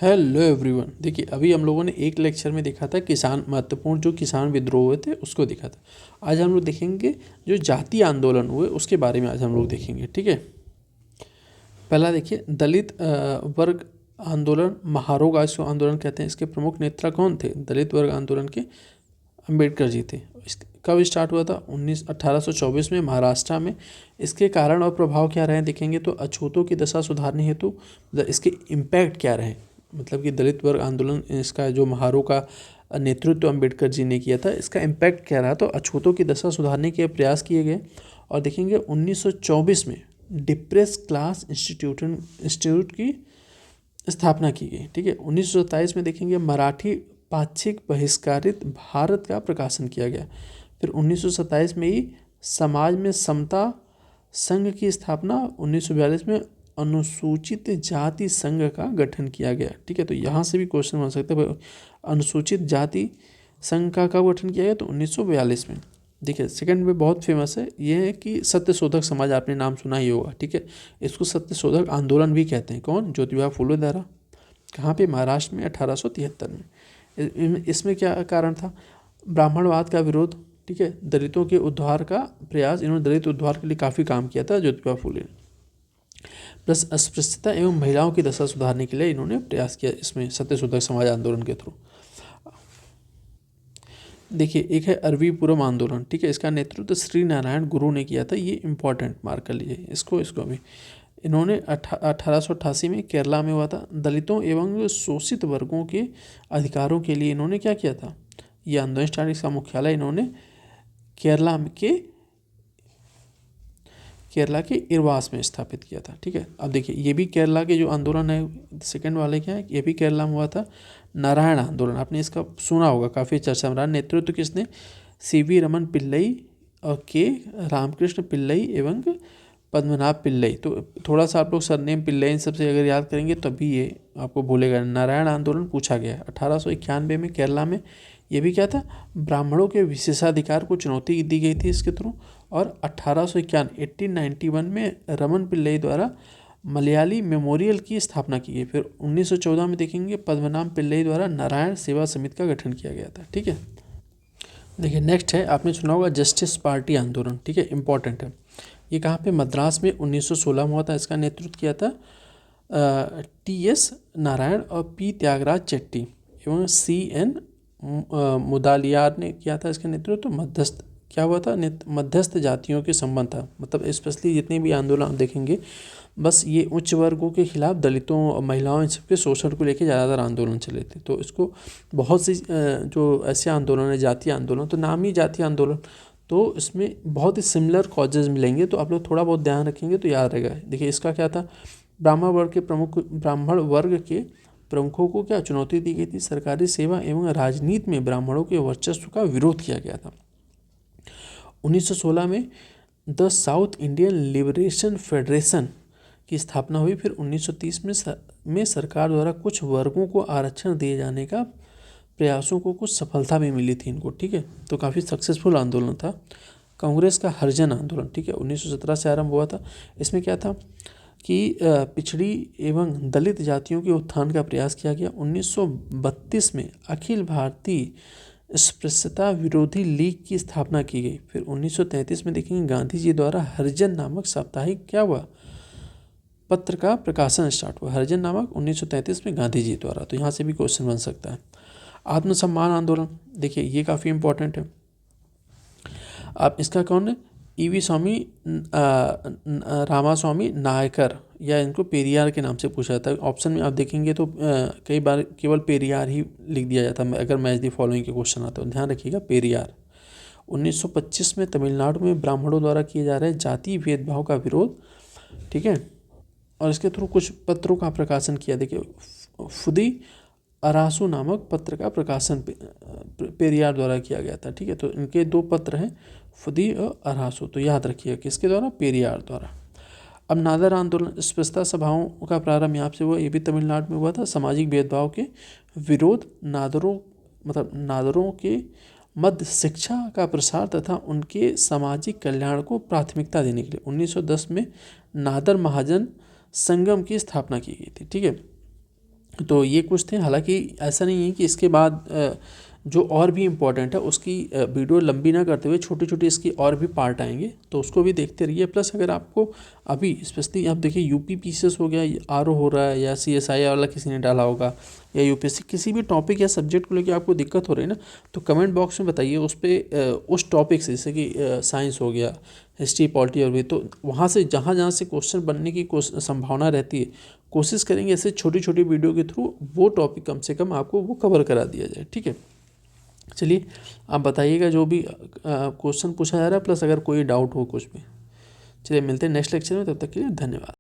Hello everyone. देखिए, अभी हम लोगों ने एक लेक्चर में देखा था किसान महत्वपूर्ण जो किसान विद्रोह हुए थे उसको देखा था। आज हम लोग देखेंगे जो जातीय आंदोलन हुए उसके बारे में आज हम लोग देखेंगे। ठीक है, पहला देखिए दलित वर्ग आंदोलन, महारोग इसको आंदोलन कहते हैं। इसके प्रमुख नेता कौन थे? दलित वर्ग आंदोलन के अम्बेडकर जी थे। कब स्टार्ट हुआ था? 1824 में महाराष्ट्र में। इसके कारण और प्रभाव क्या रहे देखेंगे तो अछूतों की दशा सुधारने हेतु इसके इम्पैक्ट क्या रहे, मतलब कि दलित वर्ग आंदोलन, इसका जो महारों का नेतृत्व अम्बेडकर जी ने किया था, इसका इम्पैक्ट क्या रहा? तो अछूतों की दशा सुधारने के प्रयास किए गए। और देखेंगे 1924 में डिप्रेस क्लास इंस्टीट्यूट की स्थापना की गई। ठीक है, 1927 में देखेंगे मराठी पाक्षिक बहिष्कारित भारत का प्रकाशन किया गया। फिर 1927 में ही समाज में समता संघ की स्थापना। 1942 में अनुसूचित जाति संघ का गठन किया गया। ठीक है, तो यहाँ से भी क्वेश्चन बन सकता है, अनुसूचित जाति संघ का कब गठन किया गया? तो 1942 में। देखिए, सेकंड में बहुत फेमस है, ये है कि सत्यशोधक समाज, आपने नाम सुना ही होगा। ठीक है, इसको सत्यशोधक आंदोलन भी कहते हैं। कौन? ज्योतिबा फुले द्वारा। कहाँ पे? महाराष्ट्र में 1873 में। इसमें क्या कारण था? ब्राह्मणवाद का विरोध। ठीक है, दलितों के उद्धार का प्रयास। इन्होंने दलित उद्धार के लिए काफ़ी काम किया था ज्योतिबा फुले। प्लस अस्पृश्यता एवं महिलाओं की दशा सुधारने के लिए इन्होंने प्रयास किया इसमें सत्यशोधक समाज आंदोलन के थ्रू। देखिए, एक है अरवीपुरम आंदोलन। ठीक है, इसका नेतृत्व श्री नारायण गुरु ने किया था। ये इंपॉर्टेंट मार्क कर लीजिए इसको भी। इन्होंने 1888 में केरला में हुआ था। दलितों एवं शोषित वर्गों के अधिकारों के लिए इन्होंने क्या किया था? ये आंदोलन स्टार्ट। इसका मुख्यालय इन्होंने केरला के इरवास में स्थापित किया था। ठीक है, अब देखिए, ये भी केरला के जो आंदोलन है सेकंड वाले क्या है, ये भी केरला में हुआ था। नारायण आंदोलन, आपने इसका सुना होगा, काफ़ी चर्चा में रहा। नेतृत्व किसने? सीवी रमन पिल्लई और के रामकृष्ण पिल्लई एवं पद्मनाभ पिल्लई। तो थोड़ा सा आप लोग सरनेम पिल्लई इन सबसे अगर याद करेंगे तभी ये आपको भूलेगा। नारायण आंदोलन पूछा गया 1891 में केरला में। ये भी क्या था? ब्राह्मणों के विशेषाधिकार को चुनौती दी गई थी इसके थ्रू। और 1891 में रमन पिल्लई द्वारा मलयाली मेमोरियल की स्थापना की गई। फिर 1914 में देखेंगे पद्मनाभ पिल्लई द्वारा नारायण सेवा समिति का गठन किया गया था। ठीक है, देखिए नेक्स्ट है, आपने सुना होगा जस्टिस पार्टी आंदोलन। ठीक है, इंपॉर्टेंट है। ये कहाँ पे? मद्रास में 1916 में हुआ था। इसका नेतृत्व किया था टी.एस. नारायण और पी. त्यागराज चेट्टी एवं C.N. मुदालियार ने किया था इसका नेतृत्व। मध्यस्थ क्या हुआ था? मध्यस्थ जातियों के संबंध था। मतलब स्पेशली जितने भी आंदोलन आप देखेंगे, बस ये उच्च वर्गों के खिलाफ, दलितों और महिलाओं इन सबके शोषण को लेकर ज़्यादातर आंदोलन चले थे। तो इसको बहुत सी जो ऐसे आंदोलन है जातीय आंदोलन, तो नाम ही जातीय आंदोलन, तो इसमें बहुत ही सिमिलर कॉजेज मिलेंगे। तो आप लोग थोड़ा बहुत ध्यान रखेंगे तो याद रहेगा। देखिए, इसका क्या था? ब्राह्मण वर्ग के प्रमुखों को क्या चुनौती दी गई थी? सरकारी सेवा एवं राजनीति में ब्राह्मणों के वर्चस्व का विरोध किया गया था। 1916 में the south Indian liberation federation की स्थापना हुई। फिर 1930 में सरकार द्वारा कुछ वर्गों को आरक्षण दिए जाने का प्रयासों को कुछ सफलता भी मिली थी इनको। ठीक है, तो काफ़ी सक्सेसफुल आंदोलन था। कांग्रेस का हरिजन आंदोलन, ठीक है, 1917 से आरंभ हुआ था। इसमें क्या था कि पिछड़ी एवं दलित जातियों के उत्थान का प्रयास किया गया। 1932 में अखिल भारतीय अस्पृश्यता विरोधी लीग की स्थापना की गई। फिर 1933 में देखेंगे गांधी जी द्वारा हरिजन नामक साप्ताहिक क्या हुआ? पत्र का प्रकाशन स्टार्ट हुआ। हरिजन नामक 1933 में गांधी जी द्वारा। तो यहाँ से भी क्वेश्चन बन सकता है। आत्मसम्मान आंदोलन, देखिए ये काफ़ी इंपॉर्टेंट है। आप इसका कौन है? E.V. स्वामी रामास्वामी नायकर, या इनको पेरियार के नाम से पूछा जाता है। ऑप्शन में आप देखेंगे तो कई बार केवल पेरियार ही लिख दिया जाता है अगर मैच दी फॉलोइंग के क्वेश्चन आते हैं। ध्यान रखिएगा, पेरियार। 1925 में तमिलनाडु में ब्राह्मणों द्वारा किए जा रहे जाति भेदभाव का विरोध। ठीक है, और इसके थ्रू कुछ पत्रों का प्रकाशन किया। देखिए, फुदी अरासू नामक पत्र का प्रकाशन पेरियार द्वारा किया गया था। ठीक है, तो इनके दो पत्र हैं, फुदी और अरासू। तो याद रखिए किसके द्वारा? पेरियार द्वारा। अब नादर आंदोलन, स्पष्टता सभाओं का प्रारंभ यहाँ से हुआ। ये भी तमिलनाडु में हुआ था। सामाजिक भेदभाव के विरोध, नादरों के मध्य शिक्षा का प्रसार तथा उनके सामाजिक कल्याण को प्राथमिकता देने के लिए 1910 में नादर महाजन संगम की स्थापना की गई थी। ठीक है, तो ये कुछ थे। हालांकि ऐसा नहीं है कि इसके बाद जो और भी इम्पोर्टेंट है उसकी वीडियो लंबी ना करते हुए छोटे छोटे इसकी और भी पार्ट आएंगे, तो उसको भी देखते रहिए। प्लस अगर आपको अभी स्पेशली आप देखिए यूपी पीसीएस हो गया, आरओ हो रहा है, या सीएसआई वाला किसी ने डाला होगा, या यूपीएससी किसी भी टॉपिक या सब्जेक्ट को लेकर आपको दिक्कत हो रही है ना, तो कमेंट बॉक्स में बताइए। उस पर उस टॉपिक से, जैसे कि साइंस हो गया, हिस्ट्री, पॉलिटी और भी, तो वहाँ से जहाँ जहाँ से क्वेश्चन बनने की संभावना रहती है, कोशिश करेंगे ऐसे छोटी छोटी वीडियो के थ्रू वो टॉपिक कम से कम आपको वो कवर करा दिया जाए। ठीक है, चलिए आप बताइएगा जो भी क्वेश्चन पूछा जा रहा है, प्लस अगर कोई डाउट हो कुछ भी। चलिए मिलते हैं नेक्स्ट लेक्चर में, तब तक के लिए धन्यवाद।